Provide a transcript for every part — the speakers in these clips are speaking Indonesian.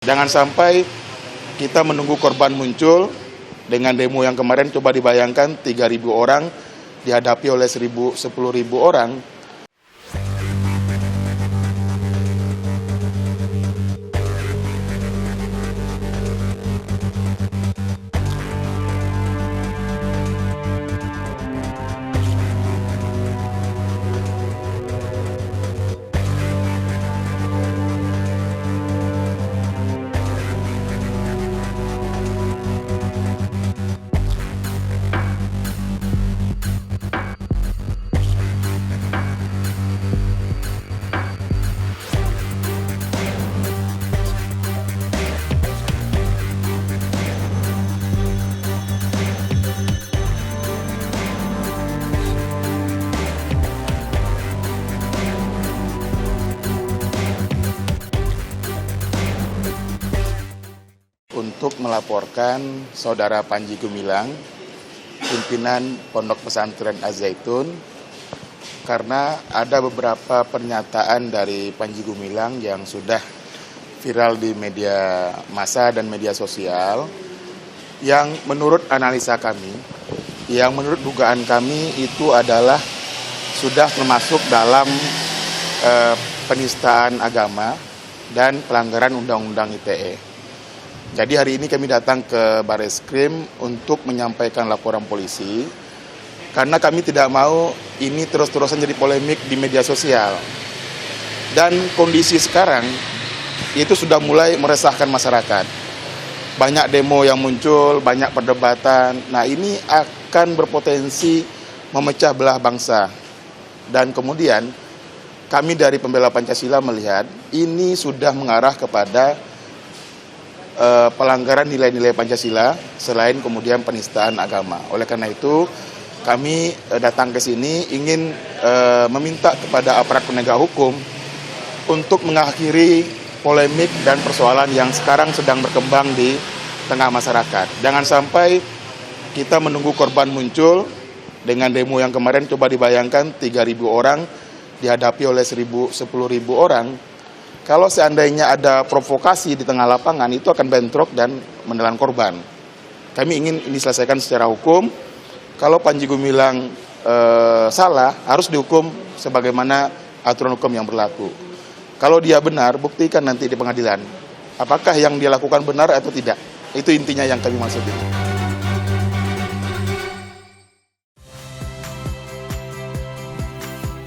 Jangan sampai kita menunggu korban muncul. Dengan demo yang kemarin, coba dibayangkan 3.000 orang dihadapi oleh 10.000 orang. Untuk melaporkan Saudara Panji Gumilang, pimpinan Pondok Pesantren Az-Zaitun, karena ada beberapa pernyataan dari Panji Gumilang yang sudah viral di media massa dan media sosial, yang menurut analisa kami, yang menurut dugaan kami itu adalah sudah termasuk dalam penistaan agama dan pelanggaran Undang-Undang ITE. Jadi hari ini kami datang ke Bareskrim untuk menyampaikan laporan polisi, karena kami tidak mau ini terus-terusan jadi polemik di media sosial. Dan kondisi sekarang itu sudah mulai meresahkan masyarakat. Banyak demo yang muncul, banyak perdebatan. Nah, ini akan berpotensi memecah belah bangsa. Dan kemudian kami dari Pembela Pancasila melihat ini sudah mengarah kepada pelanggaran nilai-nilai Pancasila selain kemudian penistaan agama. Oleh karena itu kami datang ke sini ingin meminta kepada aparat penegak hukum untuk mengakhiri polemik dan persoalan yang sekarang sedang berkembang di tengah masyarakat. Jangan sampai kita menunggu korban muncul. Dengan demo yang kemarin, coba dibayangkan 3.000 orang dihadapi oleh 10.000 orang. Kalau seandainya ada provokasi di tengah lapangan, itu akan bentrok dan menelan korban. Kami ingin ini diselesaikan secara hukum. Kalau Panji Gumilang salah, harus dihukum sebagaimana aturan hukum yang berlaku. Kalau dia benar, buktikan nanti di pengadilan. Apakah yang dia lakukan benar atau tidak? Itu intinya yang kami maksud ini.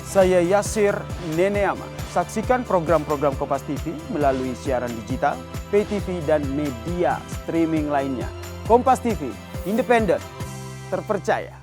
Saya Yasir Neneama. Saksikan program-program Kompas TV melalui siaran digital, pay TV, dan media streaming lainnya. Kompas TV, independen, terpercaya.